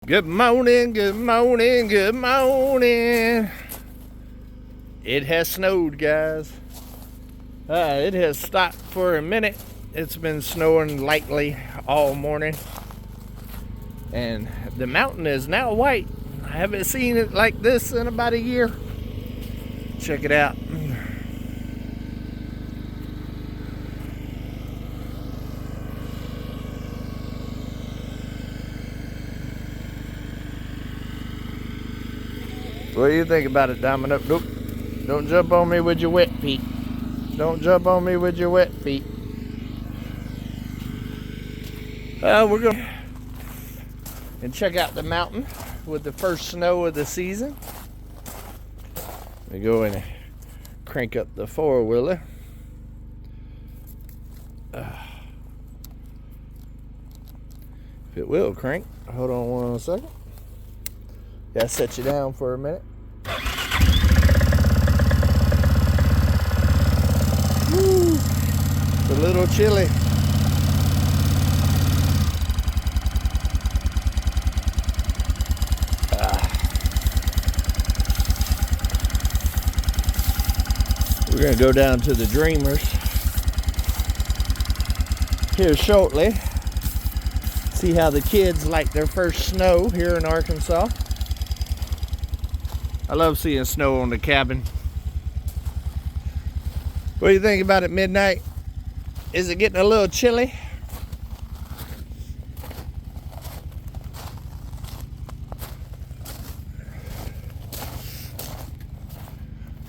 Good morning, good morning, good morning. It has snowed, guys. It has stopped for a minute. It's been snowing lightly all morning. And the mountain is now white. I haven't seen it like this in about a year. Check it out. What do you think about it, Domino? Nope. Don't jump on me with your wet feet. Don't jump on me with your wet feet. We're going and check out the mountain with the first snow of the season. We go and crank up the four-wheeler. If it will crank. Hold on one second. Gotta set you down for a minute. Woo. It's a little chilly. We're gonna go down to the Dreamers here shortly. See how the kids like their first snow here in Arkansas. I love seeing snow on the cabin. What do you think about it, Midnight? Is it getting a little chilly?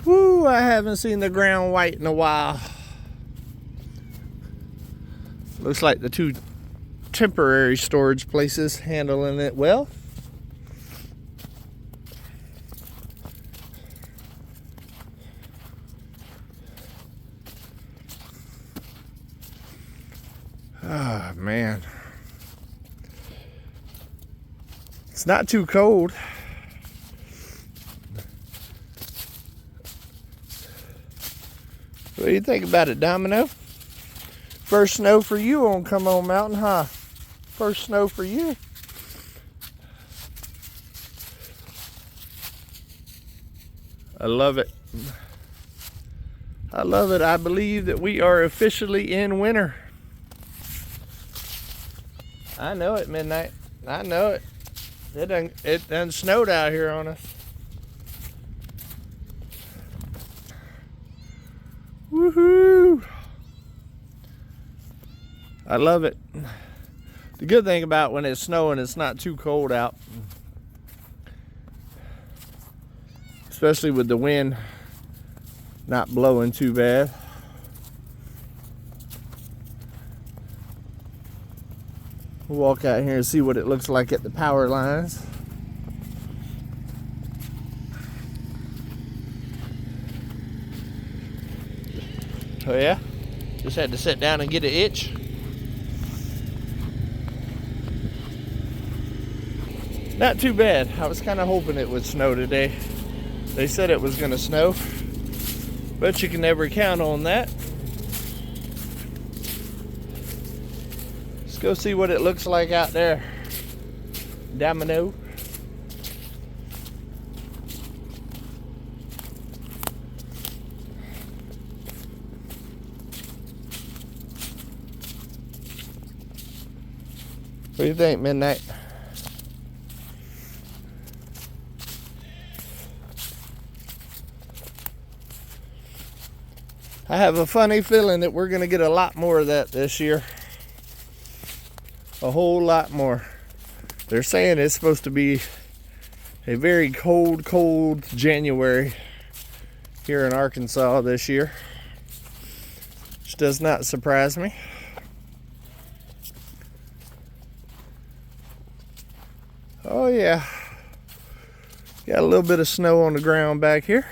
Woo, I haven't seen the ground white in a while. Looks like the two temporary storage places handling it well. Ah, man. It's not too cold. What do you think about it, Domino? First snow for you on Come On Mountain, huh? First snow for you. I love it. I love it. I believe that we are officially in winter. I know it, Midnight. I know it. It done snowed out here on us. Woohoo! I love it. The good thing about when it's snowing, it's not too cold out. Especially with the wind not blowing too bad. We'll walk out here and see what it looks like at the power lines. Oh yeah? Just had to sit down and get an itch. Not too bad. I was kind of hoping it would snow today. They said it was going to snow, but you can never count on that. Let's go see what it looks like out there, Domino. What do you think, Midnight? I have a funny feeling that we're going to get a lot more of that this year. A whole lot more. They're saying it's supposed to be a very cold January here in Arkansas this year, which does not surprise me. Oh yeah, got a little bit of snow on the ground back here.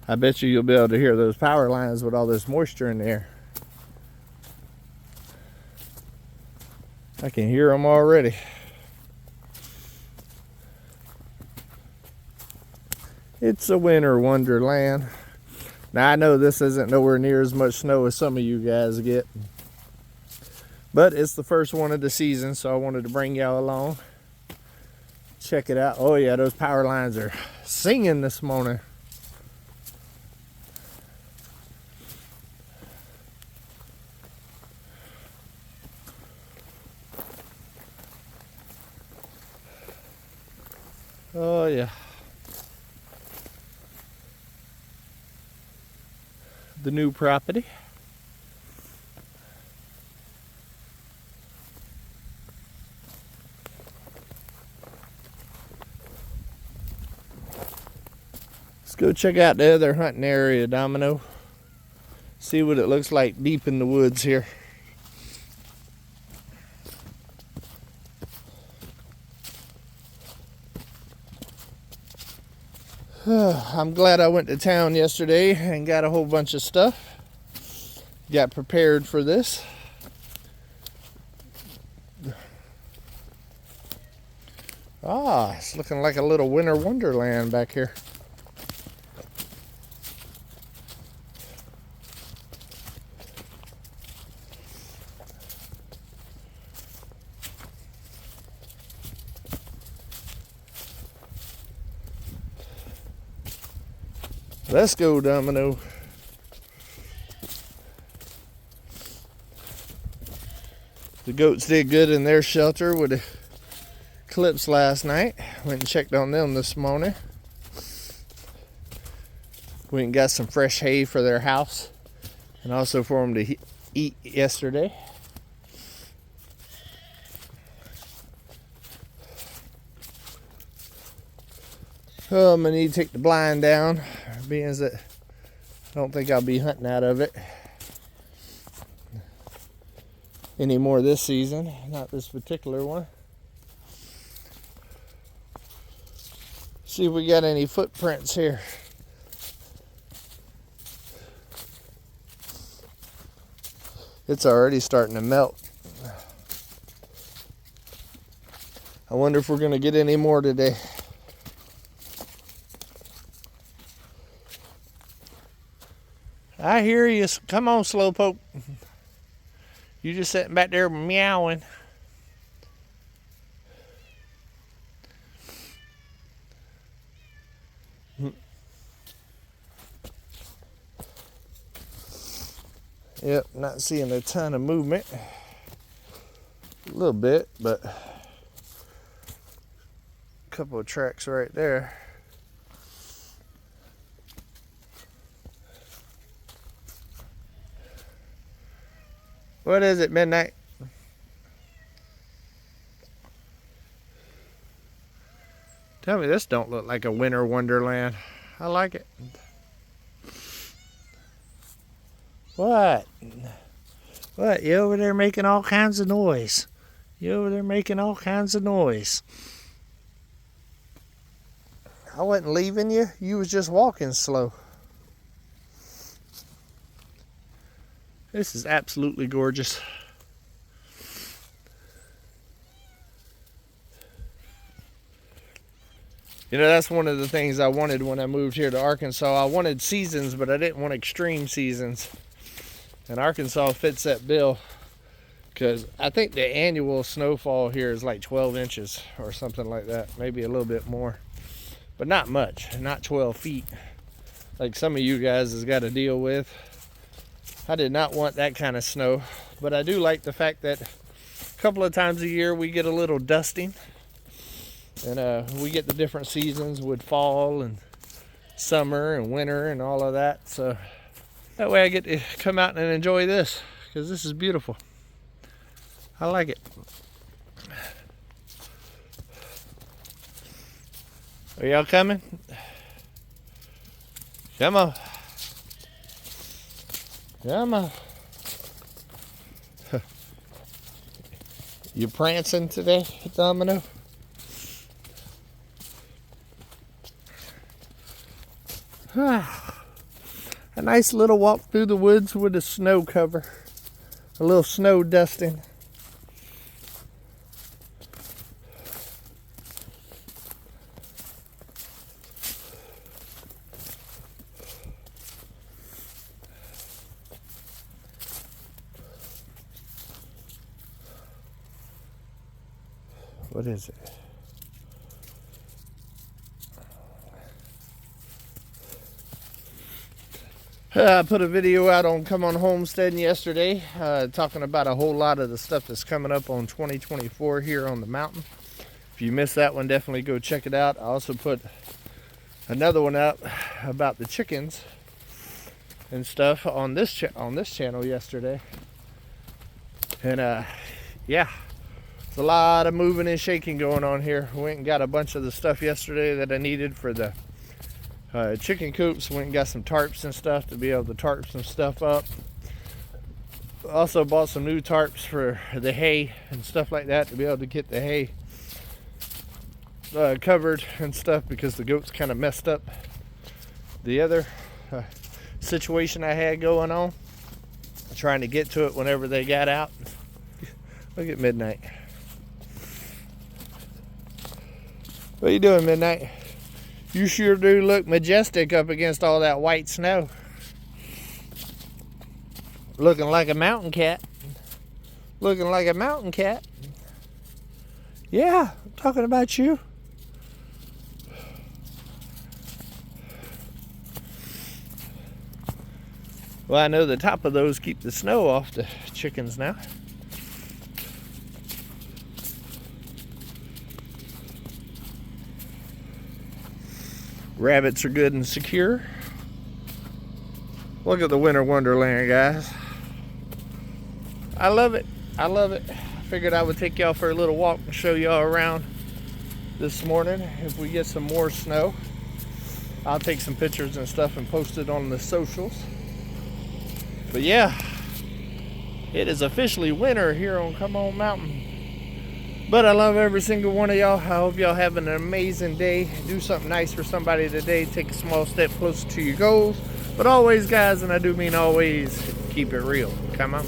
I bet you'll be able to hear those power lines with all this moisture in the air. I can hear them already. It's a winter wonderland. Now I know this isn't nowhere near as much snow as some of you guys get, but it's the first one of the season, so I wanted to bring y'all along. Check it out. Oh yeah, those power lines are singing this morning. Oh yeah. The new property. Let's go check out the other hunting area, Domino. See what it looks like deep in the woods here. I'm glad I went to town yesterday and got a whole bunch of stuff. Got prepared for this. Ah, it's looking like a little winter wonderland back here. Let's go, Domino. The goats did good in their shelter with the clips last night. Went and checked on them this morning. Went and got some fresh hay for their house and also for them to eat yesterday. Oh, I'm gonna need to take the blind down, being that I don't think I'll be hunting out of it anymore this season. Not this particular one. See if we got any footprints here. It's already starting to melt. I wonder if we're gonna get any more today. I hear you. Come on, Slowpoke. You just sitting back there meowing. Yep, not seeing a ton of movement. A little bit, but a couple of tracks right there. What is it, midnight? Tell me this don't look like a winter wonderland. I like it. What? What? You over there making all kinds of noise. You over there making all kinds of noise. I wasn't leaving you. You was just walking slow. This is absolutely gorgeous. You know, that's one of the things I wanted when I moved here to Arkansas. I wanted seasons, but I didn't want extreme seasons. And Arkansas fits that bill because I think the annual snowfall here is like 12 inches or something like that. Maybe a little bit more, but not much, not 12 feet like some of you guys has got to deal with. I did not want that kind of snow, but I do like the fact that a couple of times a year we get a little dusting, and we get the different seasons with fall and summer and winter and all of that. So that way I get to come out and enjoy this because this is beautiful. I like it. Are y'all coming? Come on. Come on. You prancing today, Domino? A nice little walk through the woods with a snow cover. A little snow dusting. What is it? I put a video out on Come On Homesteading yesterday, talking about a whole lot of the stuff that's coming up on 2024 here on the mountain. If you missed that one, definitely go check it out. I also put another one up about the chickens and stuff on this channel yesterday. And yeah, there's a lot of moving and shaking going on here. Went and got a bunch of the stuff yesterday that I needed for the chicken coops. Went and got some tarps and stuff to be able to tarp some stuff up. Also bought some new tarps for the hay and stuff like that to be able to get the hay covered and stuff, because the goats kind of messed up the other situation I had going on, trying to get to it whenever they got out. Look at Midnight. What are you doing, Midnight? You sure do look majestic up against all that white snow. Looking like a mountain cat. Looking like a mountain cat. Yeah, I'm talking about you. Well, I know the top of those keep the snow off the chickens now. Rabbits are good and secure. Look at the winter wonderland, guys. I love it. I love it. I figured I would take y'all for a little walk and show y'all around this morning. If we get some more snow, I'll take some pictures and stuff and post it on the socials. But yeah, it is officially winter here on Come On Mountain. But I love every single one of y'all. I hope y'all have an amazing day. Do something nice for somebody today. Take a small step closer to your goals. But always, guys, and I do mean always, keep it real. Come on.